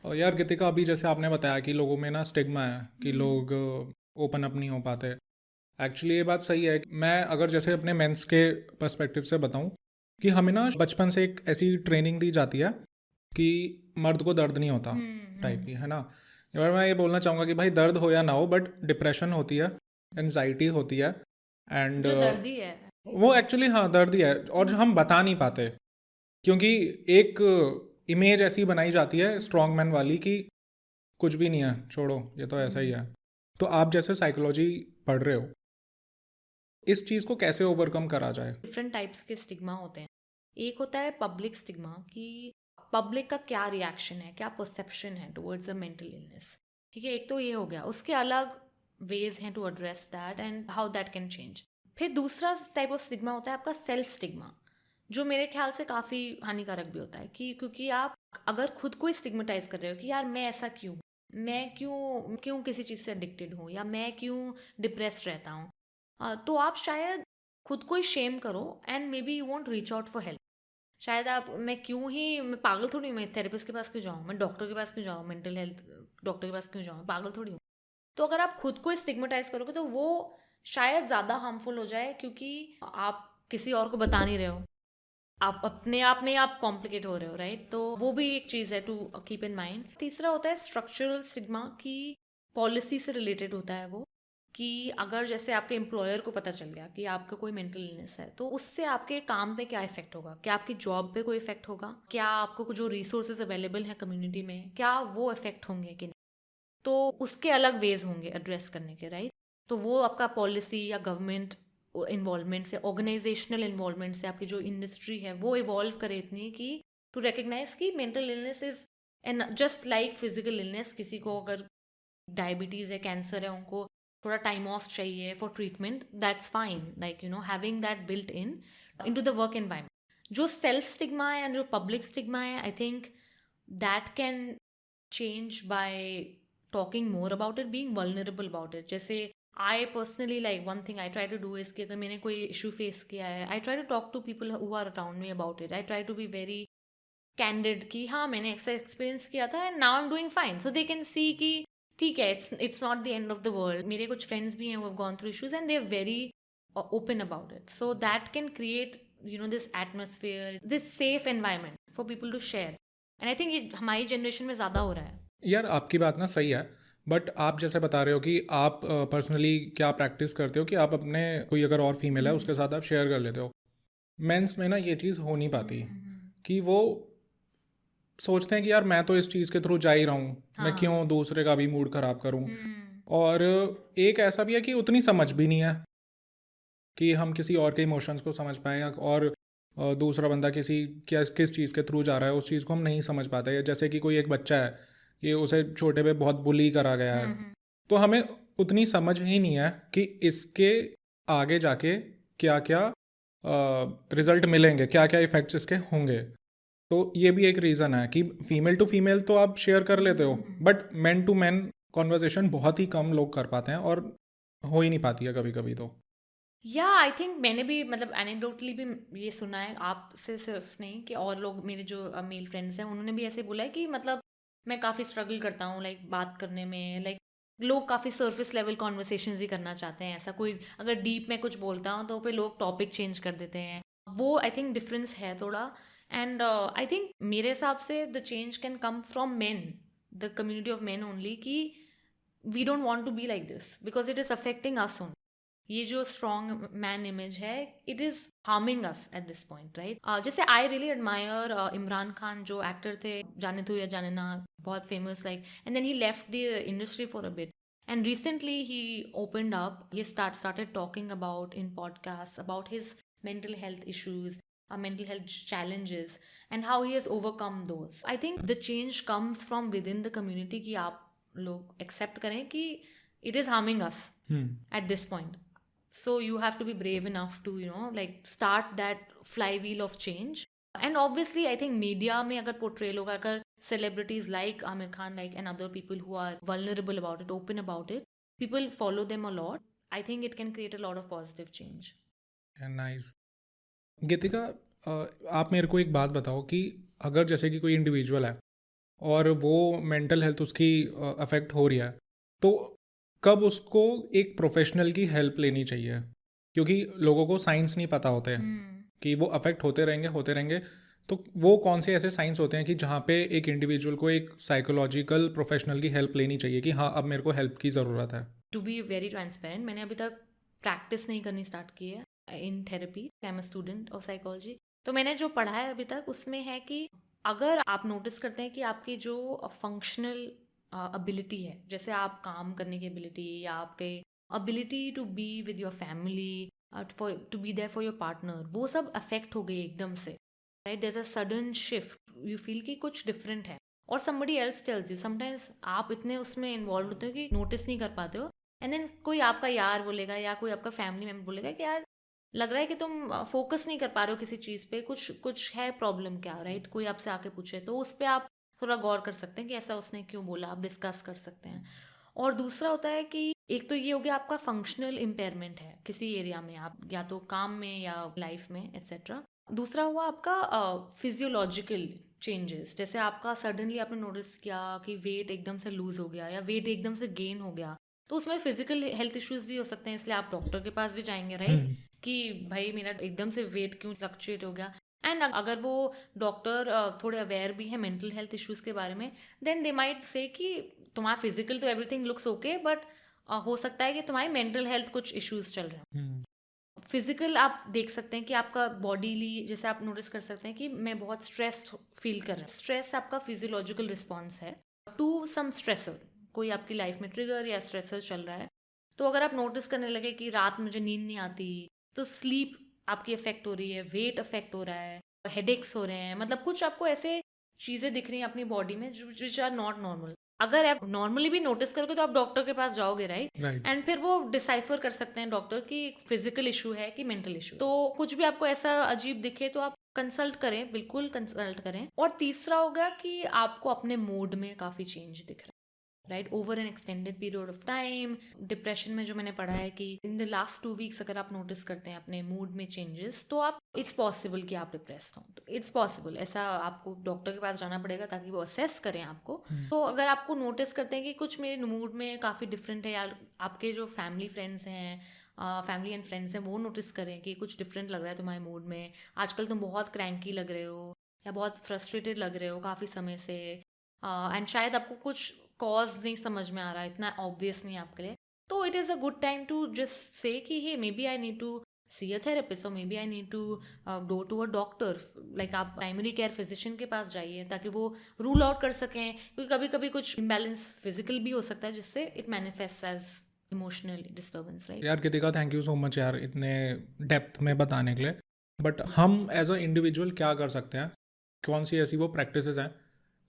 और यार गीतिका, अभी जैसे आपने बताया कि लोगों में ना स्टिग्मा है कि लोग ओपन अप नहीं हो पाते। एक्चुअली ये बात सही है। मैं अगर जैसे अपने मेंस के पर्सपेक्टिव से बताऊं कि हमें ना बचपन से एक ऐसी ट्रेनिंग दी जाती है कि मर्द को दर्द नहीं होता टाइप की, है ना। और मैं ये बोलना चाहूँगा कि भाई दर्द हो या ना हो, बट डिप्रेशन होती है, एनजाइटी होती है, एंड जो दर्दी है। वो एक्चुअली हाँ दर्द ही है और हम बता नहीं पाते क्योंकि एक इमेज ऐसी बनाई जाती है स्ट्रॉन्ग मैन वाली कि कुछ भी नहीं है, छोड़ो, ये तो ऐसा ही है। तो आप जैसे साइकोलॉजी पढ़ रहे हो, इस चीज़ को कैसे ओवरकम करा जाए? डिफरेंट टाइप्स के स्टिग्मा होते हैं। एक होता है पब्लिक स्टिग्मा कि पब्लिक का क्या रिएक्शन है, क्या परसेप्शन है टुवर्ड्स अ मेंटल इलनेस। ठीक है, एक तो ये हो गया। उसके अलग वेज हैं to address that and how that can change. फिर दूसरा टाइप ऑफ स्टिग्मा होता है आपका सेल्फ स्टिग्मा, जो मेरे ख्याल से काफ़ी हानिकारक भी होता है कि क्योंकि आप अगर खुद को ही स्टिग्मेटाइज कर रहे हो कि यार मैं ऐसा क्यों, मैं क्यों क्यों किसी चीज़ से एडिक्टेड हूँ, या मैं क्यों डिप्रेस्ड रहता हूँ, तो आप शायद खुद को ही शेम करो and may be you want reach out for help. शायद आप, मैं पागल थोड़ी हूँ, मैं थेरेपिस्ट के पास क्यों जाऊँ, मैं डॉक्टर के पास क्यों जाऊँ, मेंटल हेल्थ डॉक्टर के पास क्यों जाऊँ, पागल थोड़ी हूँ। तो अगर आप खुद को स्टिग्मेटाइज करोगे तो वो शायद ज़्यादा हार्मफुल हो जाए, क्योंकि आप किसी और को बता नहीं रहे हो, आप अपने आप में आप कॉम्प्लिकेट हो रहे हो, राइट। तो वो भी एक चीज़ है टू कीप इन माइंड। तीसरा होता है स्ट्रक्चरल स्टिग्मा की पॉलिसी से रिलेटेड होता है वो, कि अगर जैसे आपके एम्प्लॉयर को पता चल गया कि आपका कोई मेंटल इलनेस है, तो उससे आपके काम पे क्या इफेक्ट होगा, क्या आपकी जॉब पे कोई इफेक्ट होगा, क्या आपको जो रिसोर्सेज अवेलेबल है कम्युनिटी में क्या वो इफेक्ट होंगे कि नहीं। तो उसके अलग वेज होंगे एड्रेस करने के, राइट। तो वो आपका पॉलिसी या गवर्नमेंट इन्वॉल्वमेंट से, ऑर्गेनाइजेशनल इन्वॉल्वमेंट से आपकी जो इंडस्ट्री है वो इवॉल्व करे इतनी कि टू रिकग्नाइज कि mental illness is and just like physical illness. किसी को अगर डायबिटीज़ है, कैंसर है, उनको थोड़ा टाइम ऑफ चाहिए for treatment, that's fine, like having that built in to the work environment. जो सेल्फ स्टिग्मा है एंड जो पब्लिक स्टिग्मा है, I think that can change by talking more about it, being vulnerable about it. जैसे I personally, like, one thing I try to do is कि अगर मैंने कोई issue face किया है, I try to talk to people who are around me about it. I try to be very candid कि हाँ मैंने ऐसा experience किया था and now I'm doing fine, so they can see कि ठीक है, it's not the end of the world. मेरे कुछ friends भी हैं who have gone through issues and they're very open about it, so that can create this atmosphere, this safe environment for people to share. And I think ये हमारी generation में ज़्यादा हो रहा है। यार आपकी बात ना सही है, बट आप जैसे बता रहे हो कि आप पर्सनली क्या प्रैक्टिस करते हो कि आप अपने कोई अगर और फीमेल है उसके साथ आप शेयर कर लेते हो। मेंस में ना ये चीज़ हो नहीं पाती कि वो सोचते हैं कि यार मैं तो इस चीज़ के थ्रू जा ही रहा हूँ, मैं हाँ। क्यों दूसरे का भी मूड ख़राब करूँ। और एक ऐसा भी है कि उतनी समझ भी नहीं है कि हम किसी और के इमोशंस को समझ पाएँ, या और दूसरा बंदा किस चीज़ के थ्रू जा रहा है उस चीज़ को हम नहीं समझ पाते। जैसे कि कोई एक बच्चा है, ये उसे छोटे पे बहुत बुली करा गया है, तो हमें उतनी समझ ही नहीं है कि इसके आगे जाके क्या क्या रिजल्ट मिलेंगे, क्या क्या इफ़ेक्ट्स इसके होंगे। तो ये भी एक रीज़न है कि फीमेल टू फीमेल तो आप शेयर कर लेते हो, but man to man conversation बहुत ही कम लोग कर पाते हैं, और हो ही नहीं पाती है कभी कभी तो। या आई थिंक मैंने भी मतलब एनेक्डोटली भी ये सुना है, आपसे सिर्फ नहीं, कि और लोग मेरे जो मेल फ्रेंड्स हैं उन्होंने भी ऐसे बोला है कि मतलब मैं काफ़ी स्ट्रगल करता हूँ लाइक बात करने में, लाइक लोग काफ़ी सरफेस लेवल कॉन्वर्सेशन ही करना चाहते हैं। ऐसा कोई अगर डीप में कुछ बोलता हूँ तो पे लोग टॉपिक चेंज कर देते हैं। वो आई थिंक डिफरेंस है थोड़ा। एंड आई थिंक मेरे हिसाब से the change can come from men, the community of men only, कि we don't want to be like this because it is affecting us only. ये जो स्ट्रॉन्ग मैन इमेज है, it is harming us at this point, right. जैसे I really admire Imran Khan, जो actor थे, जाने तो या जाने ना, बहुत famous, like, and then he left the industry for a bit, and recently he opened up, he started talking about in podcasts about his mental health issues, mental health challenges, and how he has overcome those. I think the change comes from within the community, कि आप लोग accept करें कि it is harming us at this point. So you have to be brave enough to like start that flywheel of change. And obviously I think media में अगर portrayal होगा, अगर celebrities like Amir Khan, like, and other people who are vulnerable about it, open about it, people follow them a lot, I think it can create a lot of positive change. Nice. Geetika, आप मेरे को एक बात बताओ कि अगर जैसे कि कोई इंडिविजुअल है और वो मेंटल हेल्थ उसकी अफेक्ट हो रही है, तो कब उसको एक प्रोफेशनल की हेल्प लेनी चाहिए? क्योंकि लोगों को साइंस नहीं पता होते हैं कि वो अफेक्ट होते रहेंगे। तो वो कौन से ऐसे साइंस होते हैं कि जहाँ पे एक इंडिविजुअल को एक साइकोलॉजिकल प्रोफेशनल की हेल्प लेनी चाहिए कि हाँ अब मेरे को हेल्प की ज़रूरत है? टू बी वेरी ट्रांसपेरेंट, मैंने अभी तक प्रैक्टिस नहीं करनी स्टार्ट की है in therapy. I am a student of psychology. तो मैंने जो पढ़ा है अभी तक उसमें है कि अगर आप नोटिस करते हैं कि आपकी जो फंक्शनल अबिलिटी है, जैसे आप काम करने की एबिलिटी या आपके ability to be with your family, to be there for your partner, वो सब अफेक्ट हो गई एकदम से, right? There is a sudden shift, you feel कि कुछ डिफरेंट है, और somebody else tells you, sometimes आप इतने उसमें इन्वॉल्व होते हो कि नोटिस नहीं कर पाते हो, एंड देन कोई आपका यार बोलेगा या कोई आपका फैमिली मेम्बर बोलेगा कि यार लग रहा है कि तुम फोकस नहीं कर पा रहे हो किसी चीज़ पे, कुछ कुछ है प्रॉब्लम क्या, राइट? कोई आपसे आके पूछे तो उस पर आप थोड़ा गौर कर सकते हैं कि ऐसा उसने क्यों बोला, आप डिस्कस कर सकते हैं। और दूसरा होता है कि एक तो ये हो गया आपका फंक्शनल इम्पेयरमेंट है किसी एरिया में, आप या तो काम में या लाइफ में एक्सेट्रा। दूसरा हुआ आपका फिजियोलॉजिकल चेंजेस, जैसे आपका सडनली आपने नोटिस किया कि वेट एकदम से लूज हो गया या वेट एकदम से गेन हो गया, तो उसमें फिजिकल हेल्थ इश्यूज भी हो सकते हैं, इसलिए आप डॉक्टर के पास भी जाएंगे, राइट? कि भाई मेरा एकदम से वेट क्यों फ्लक्चुएट हो गया। एंड अगर वो डॉक्टर थोड़े अवेयर भी है मेंटल हेल्थ इश्यूज के बारे में, देन दे माइट से कि तुम्हारा फिजिकल तो एवरीथिंग लुक्स ओके, बट हो सकता है कि तुम्हारी मेंटल हेल्थ कुछ इश्यूज चल रहे हैं। फिजिकल आप देख सकते हैं कि आपका बॉडीली, जैसे आप नोटिस कर सकते हैं कि मैं बहुत स्ट्रेस्ड फील कर रहा हूँ। स्ट्रेस आपका फिजियोलॉजिकल रिस्पॉन्स है टू सम स्ट्रेसर, कोई आपकी लाइफ में ट्रिगर या स्ट्रेसर चल रहा है। तो अगर आप नोटिस करने लगे कि रात मुझे नींद नहीं आती, तो स्लीप आपकी अफेक्ट हो रही है, वेट अफेक्ट हो रहा है, हेडेक्स हो रहे हैं, मतलब कुछ आपको ऐसे चीज़ें दिख रही हैं अपनी बॉडी में जो विच आर नॉट नॉर्मल। अगर आप नॉर्मली भी नोटिस करोगे तो आप डॉक्टर के पास जाओगे, राइट? एंड फिर वो डिसाइफर कर सकते हैं डॉक्टर कि फिजिकल इशू है कि मेंटल इशू। तो कुछ भी आपको ऐसा अजीब दिखे तो आप कंसल्ट करें, बिल्कुल कंसल्ट करें। और तीसरा होगा कि आपको अपने मूड में काफ़ी चेंज दिख रहा है, right? Over N extended period of time. Depression में जो मैंने पढ़ा है कि इन द लास्ट 2 वीक्स अगर आप नोटिस करते हैं अपने मूड में चेंजेस, तो आप इट्स पॉसिबल कि आप डिप्रेस्ड हो। तो इट्स पॉसिबल, ऐसा आपको डॉक्टर के पास जाना पड़ेगा ताकि वो असेस करें आपको। तो अगर आपको नोटिस करते हैं कि कुछ मेरे मूड में काफ़ी डिफरेंट है, या आपके जो फैमिली फ्रेंड्स हैं, फैमिली एंड फ्रेंड्स हैं, वो नोटिस करें कि कुछ डिफरेंट लग रहा है तुम्हारे मूड में, आजकल तुम बहुत क्रैंकी लग रहे हो या बहुत फ्रस्ट्रेटेड लग रहे हो काफ़ी समय से, एंड शायद आपको कुछ कॉज नहीं समझ में आ रहा है, इतना ऑब्वियस नहीं है आपके लिए, तो it is a good time to just say कि hey maybe I need to see a therapist, और maybe I need to go to a doctor. Like आप प्राइमरी केयर फिजिशियन के पास जाइए ताकि वो रूल आउट कर सकें, क्योंकि कभी कभी कुछ इम्बैलेंस फिजिकल भी हो सकता है जिससे it manifest as emotional disturbance, right? यार Kritika, thank you so much यार इतने डेप्थ में बताने के लिए। बट हम एज अ इंडिविजुअल क्या कर सकते हैं? कौन सी ऐसी वो प्रैक्टिसेस हैं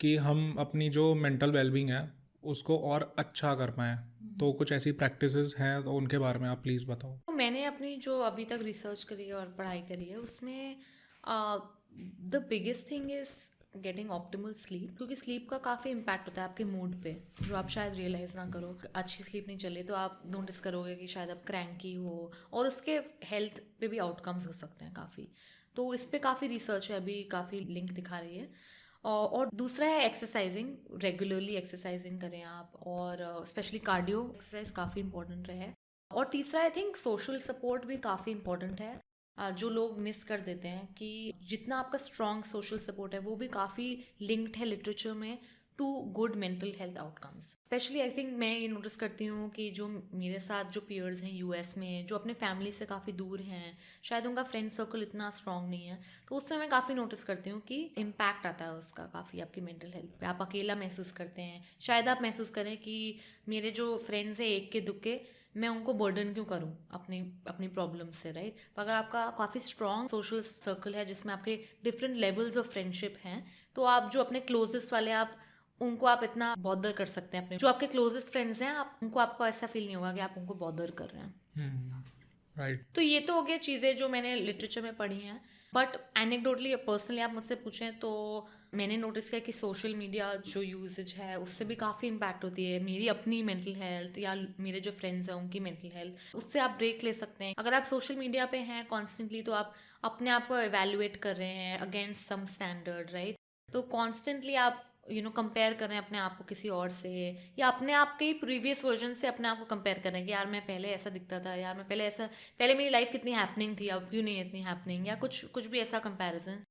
कि हम अपनी जो मेंटल वेलबींग है उसको और अच्छा कर पाएँ? तो कुछ ऐसी प्रैक्टिसेस हैं तो उनके बारे में आप प्लीज़ बताओ। तो मैंने अपनी जो अभी तक रिसर्च करी है और पढ़ाई करी है उसमें the biggest thing is getting optimal sleep, क्योंकि स्लीप का काफ़ी इम्पैक्ट होता है आपके मूड पे, जो आप शायद रियलाइज़ ना करो। अच्छी स्लीप नहीं चले तो आप नोटिस करोगे कि शायद आप क्रैंकी हो, और उसके हेल्थ पे भी आउटकम्स हो सकते हैं काफ़ी। तो इस पे काफ़ी रिसर्च है अभी, काफ़ी लिंक दिखा रही है। और दूसरा है एक्सरसाइजिंग, रेगुलरली एक्सरसाइजिंग करें आप, और स्पेशली कार्डियो एक्सरसाइज काफ़ी इंपॉर्टेंट है। और तीसरा आई थिंक सोशल सपोर्ट भी काफ़ी इंपॉर्टेंट है, जो लोग मिस कर देते हैं कि जितना आपका स्ट्रॉन्ग सोशल सपोर्ट है वो भी काफ़ी लिंक्ड है लिटरेचर में to good mental health outcomes. Especially I think मैं ये नोटिस करती हूँ कि जो मेरे साथ जो पीयर्स हैं यूएस में, जो अपने फैमिली से काफ़ी दूर हैं, शायद उनका फ्रेंड सर्कल इतना स्ट्रॉन्ग नहीं है, तो उससे मैं काफ़ी नोटिस करती हूँ कि इम्पैक्ट आता है उसका काफ़ी आपकी मेंटल हेल्थ पे। आप अकेला महसूस करते हैं, शायद आप महसूस करें कि मेरे जो फ्रेंड्स हैं एक के दुक्के, मैं उनको बर्डन क्यों करूं अपनी अपनी प्रॉब्लम से, राइट? तो अगर आपका काफ़ी स्ट्रॉन्ग सोशल सर्कल है जिसमें आपके डिफरेंट लेवल्स ऑफ फ्रेंडशिप हैं, तो आप जो अपने क्लोजेस्ट वाले आप उनको आप इतना बॉदर कर सकते हैं, अपने जो आपके क्लोजेस्ट फ्रेंड्स हैं आप उनको, आपको ऐसा फील नहीं होगा कि आप उनको बॉदर कर रहे हैं। राइट। तो ये तो हो गया चीज़ें जो मैंने लिटरेचर में पढ़ी हैं, बट एनेक्डोटली पर्सनली आप मुझसे पूछें तो मैंने नोटिस किया कि सोशल मीडिया जो यूजेज है उससे भी काफ़ी इम्पैक्ट होती है मेरी अपनी मेंटल हेल्थ या मेरे जो फ्रेंड्स हैं उनकी मेंटल हेल्थ। उससे आप ब्रेक ले सकते हैं। अगर आप सोशल मीडिया पे हैं कॉन्स्टेंटली तो आप अपने आप को एवेल्युएट कर रहे हैं अगेंस्ट सम स्टैंडर्ड, राइट? तो कॉन्स्टेंटली आप कंपेयर कर रहे हैं अपने आप को किसी और से, या अपने आप के प्रीवियस वर्जन से अपने आप को कंपेयर कर रहे हैं कि यार मैं पहले ऐसा दिखता था, यार मैं पहले ऐसा, पहले मेरी लाइफ कितनी हैपनिंग थी, अब क्यों नहीं है इतनी हैपनिंग, या कुछ कुछ भी ऐसा कंपैरिजन।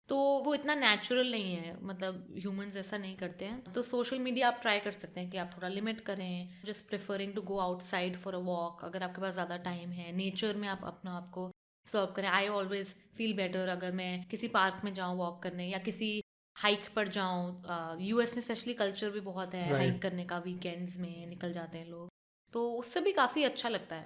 तो वो इतना नेचुरल नहीं है, मतलब ह्यूमंस ऐसा नहीं करते हैं। तो सोशल मीडिया आप ट्राई कर सकते हैं कि आप थोड़ा लिमिट करें, just preferring to go outside for a walk, अगर आपके पास ज़्यादा टाइम है, नेचर में आप अपना आपको सर्व करें। आई ऑलवेज फील बेटर अगर मैं किसी पार्क में जाऊँ वॉक करने, या किसी हाइक पर जाऊँ। यूएस में स्पेशली कल्चर भी बहुत है हाइक राइट। करने का, वीकेंड्स में निकल जाते हैं लोग, तो उससे भी काफ़ी अच्छा लगता है।